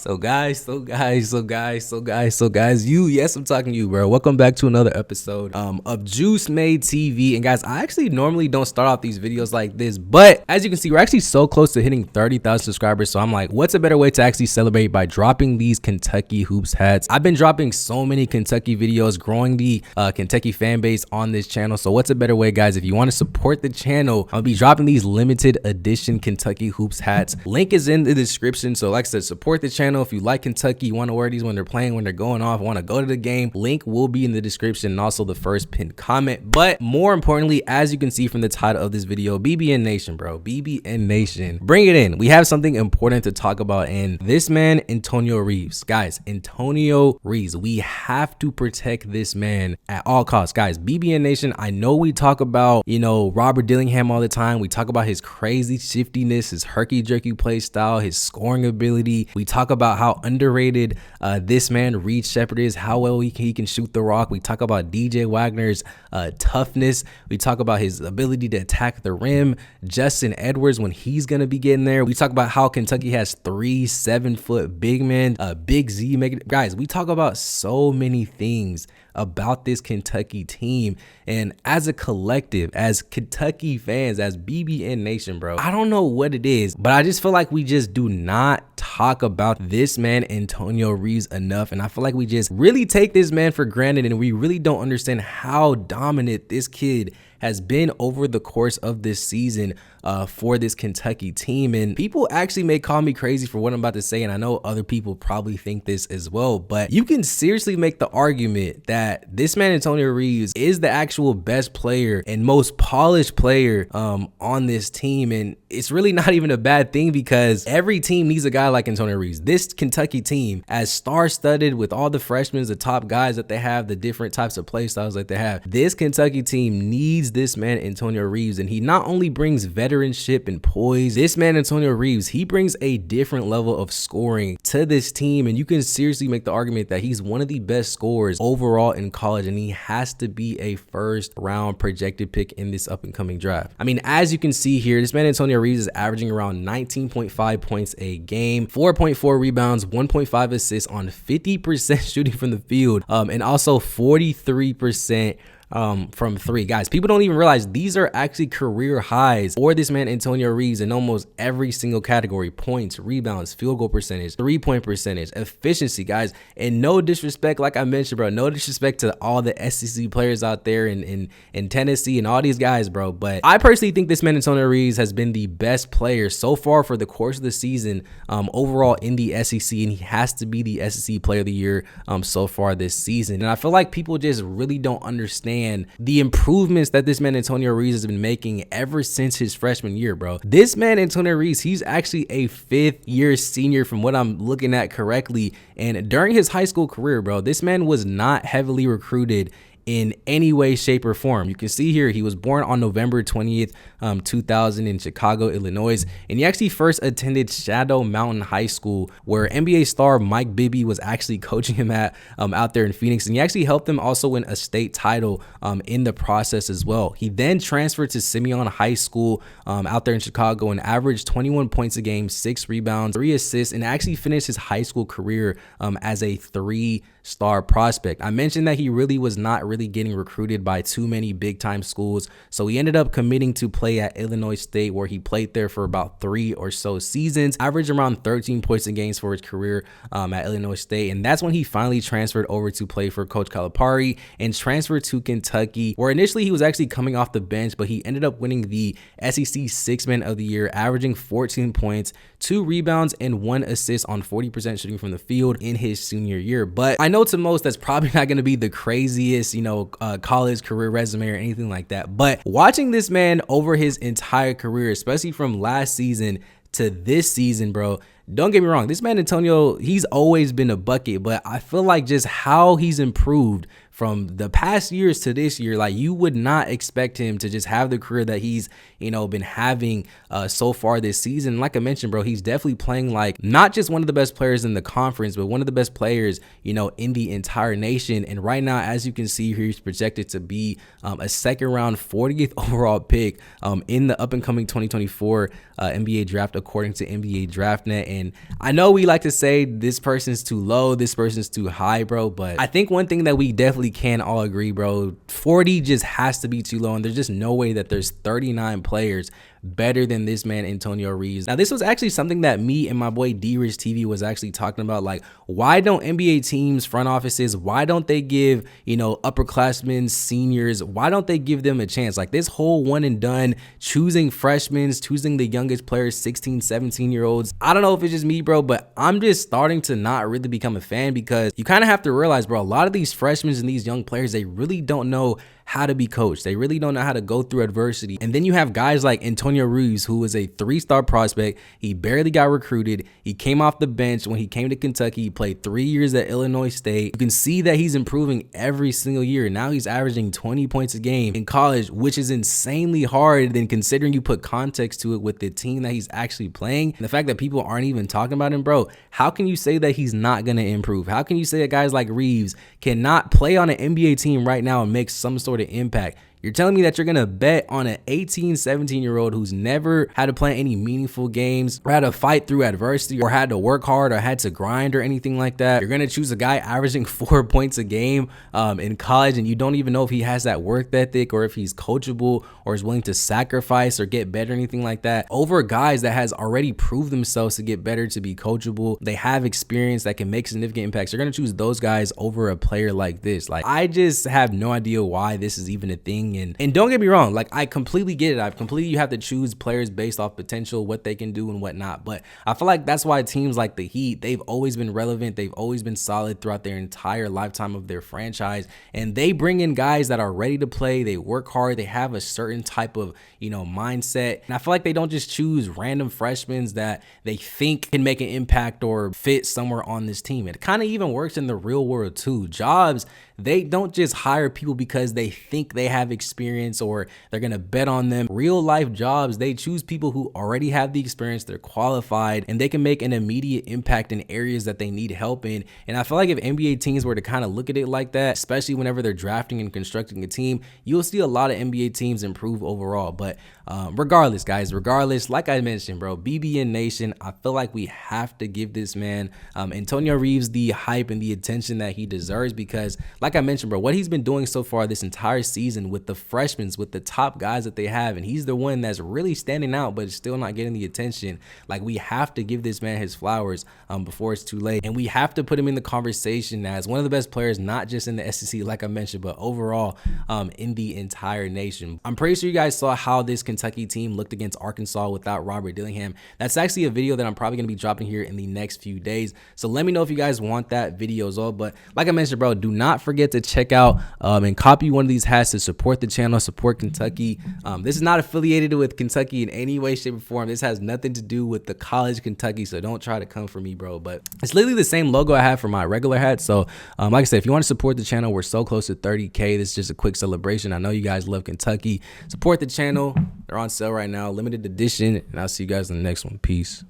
Yes, I'm talking to you, bro. Welcome back to another episode of Juice Made TV. And guys, I actually normally don't start off these videos like this, but as you can see, we're actually so close to hitting 30,000 subscribers. So I'm like, what's a better way to actually celebrate by dropping these Kentucky Hoops hats? I've been dropping so many Kentucky videos, growing the Kentucky fan base on this channel. So what's a better way, guys? If you want to support the channel, I'll be dropping these limited edition Kentucky Hoops hats. Link is in the description. So like I said, support the channel. If you like Kentucky, you want to wear these when they're playing, when they're going off, want to go to the game, link will be in the description and also the first pinned comment. But more importantly, as you can see from the title of this video, BBN Nation, bro, BBN Nation, bring it in. We have something important to talk about, and this man, Antonio Reeves. Guys, Antonio Reeves, we have to protect this man at all costs. Guys, BBN Nation, I know we talk about, Robert Dillingham all the time. We talk about his crazy shiftiness, his herky-jerky play style, his scoring ability. We talk about how underrated this man Reed Shepherd is, how well he can shoot the rock. We talk about DJ Wagner's toughness. We talk about his ability to attack the rim, Justin Edwards when he's gonna be getting there. We talk about how Kentucky has 3 7-foot big men, Big Z guys. We talk about so many things about this Kentucky team, and as a collective, as Kentucky fans, as BBN Nation, bro, I don't know what it is, but I just feel like we just do not talk about this man Antonio Reeves enough. And I feel like we just really take this man for granted, and we really don't understand how dominant this kid has been over the course of this season for this Kentucky team. And people actually may call me crazy for what I'm about to say, and I know other people probably think this as well, but you can seriously make the argument that this man Antonio Reeves is the actual best player and most polished player on this team. And it's really not even a bad thing, because every team needs a guy like Antonio Reeves. This Kentucky team, as star-studded with all the freshmen, the top guys that they have, the different types of play styles that they have, this Kentucky team needs this man Antonio Reeves. And he not only brings veteranship and poise, this man Antonio Reeves, he brings a different level of scoring to this team. And you can seriously make the argument that he's one of the best scorers overall in college, and he has to be a first round projected pick in this up and coming draft. I mean, as you can see here, this man Antonio Reeves is averaging around 19.5 points a game, 4.4 rebounds, 1.5 assists on 50% shooting from the field, and also 43% from 3. Guys, people don't even realize these are actually career highs for this man Antonio Reeves in almost every single category: points, rebounds, field goal percentage, 3-point percentage, efficiency, guys. And no disrespect, like I mentioned, bro, no disrespect to all the SEC players out there in Tennessee and all these guys, bro, but I personally think this man Antonio Reeves has been the best player so far for the course of the season overall in the SEC, and he has to be the SEC player of the year so far this season. And I feel like people just really don't understand the improvements that this man Antonio Reeves has been making ever since his freshman year, bro. This man Antonio Reeves, he's actually a 5th-year senior from what I'm looking at correctly. And during his high school career, bro, this man was not heavily recruited in any way, shape, or form. You can see here he was born on November 20th, 2000 in Chicago, Illinois, and he actually first attended Shadow Mountain High School, where NBA star Mike Bibby was actually coaching him at out there in Phoenix, and he actually helped him also win a state title in the process as well. He then transferred to Simeon High School out there in Chicago and averaged 21 points a game, 6 rebounds, 3 assists, and actually finished his high school career as a 3-star prospect. I mentioned that he really was not really getting recruited by too many big time schools, so he ended up committing to play at Illinois State, where he played there for about 3 or so seasons, averaged around 13 points a game for his career at Illinois State. And that's when he finally transferred over to play for Coach Calipari and transferred to Kentucky, where initially he was actually coming off the bench, but he ended up winning the SEC Six-Man of the Year, averaging 14 points, 2 rebounds, and 1 assist on 40% shooting from the field in his senior year. But I know to most that's probably not going to be the craziest, college career resume or anything like that. But watching this man over his entire career, especially from last season to this season, bro, don't get me wrong, this man Antonio, he's always been a bucket, but I feel like just how he's improved from the past years to this year, like you would not expect him to just have the career that he's, been having so far this season. Like I mentioned, bro, he's definitely playing like not just one of the best players in the conference, but one of the best players, in the entire nation. And right now, as you can see here, he's projected to be a second round 40th overall pick in the up and coming 2024 NBA draft, according to NBA DraftNet. And I know we like to say this person's too low, this person's too high, bro, but I think one thing that we definitely can all agree, bro, 40 just has to be too low, and there's just no way that there's 39 players better than this man, Antonio Reeves. Now, this was actually something that me and my boy D-Rich TV was actually talking about. Like, why don't NBA teams, front offices, why don't they give, upperclassmen, seniors, why don't they give them a chance? Like, this whole one and done, choosing freshmen, choosing the youngest players, 16, 17-year-olds. I don't know if it's just me, bro, but I'm just starting to not really become a fan, because you kind of have to realize, bro, a lot of these freshmen and these young players, they really don't know how to be coached. They really don't know how to go through adversity. And then you have guys like Antonio Reeves, who was a 3-star prospect. He barely got recruited. He came off the bench when he came to Kentucky. He played 3 years at Illinois State. You can see that he's improving every single year. Now he's averaging 20 points a game in college, which is insanely hard, then considering you put context to it with the team that he's actually playing. And the fact that people aren't even talking about him, bro, how can you say that he's not going to improve? How can you say that guys like Reeves cannot play on an NBA team right now and make some sort of impact? You're telling me that you're going to bet on an 18, 17-year-old who's never had to play any meaningful games, or had to fight through adversity, or had to work hard, or had to grind, or anything like that. You're going to choose a guy averaging 4 points a game in college, and you don't even know if he has that work ethic, or if he's coachable, or is willing to sacrifice or get better, anything like that, over guys that has already proved themselves to get better, to be coachable. They have experience that can make significant impacts. You're going to choose those guys over a player like this. Like, I just have no idea why this is even a thing. And don't get me wrong, like, I completely get it. You have to choose players based off potential, what they can do and whatnot. But I feel like that's why teams like the Heat, they've always been relevant. They've always been solid throughout their entire lifetime of their franchise. And they bring in guys that are ready to play. They work hard. They have a certain type of, mindset. And I feel like they don't just choose random freshmen that they think can make an impact or fit somewhere on this team. It kind of even works in the real world too. Jobs, they don't just hire people because they think they have experience or they're going to bet on them. Real life jobs, they choose people who already have the experience, they're qualified, and they can make an immediate impact in areas that they need help in. And I feel like if NBA teams were to kind of look at it like that, especially whenever they're drafting and constructing a team, you'll see a lot of NBA teams improve overall. But regardless, guys, like I mentioned, bro, BBN Nation, I feel like we have to give this man, Antonio Reeves, the hype and the attention that he deserves, because like I mentioned, bro, what he's been doing so far this entire season with the freshmen, with the top guys that they have, and he's the one that's really standing out, but still not getting the attention. Like, we have to give this man his flowers before it's too late. And we have to put him in the conversation as one of the best players, not just in the SEC, like I mentioned, but overall in the entire nation. I'm pretty sure you guys saw how this Kentucky team looked against Arkansas without Robert Dillingham. That's actually a video that I'm probably going to be dropping here in the next few days. So let me know if you guys want that video as well. But like I mentioned, bro, do not forget to check out and copy one of these hats to support the channel, support Kentucky. This is not affiliated with Kentucky in any way, shape, or form. This has nothing to do with the college Kentucky, so don't try to come for me, bro. But it's literally the same logo I have for my regular hat. So like I said, if you want to support the channel, we're so close to 30K. This is just a quick celebration. I know you guys love Kentucky. Support the channel. They're on sale right now, limited edition, and I'll see you guys in the next one. Peace.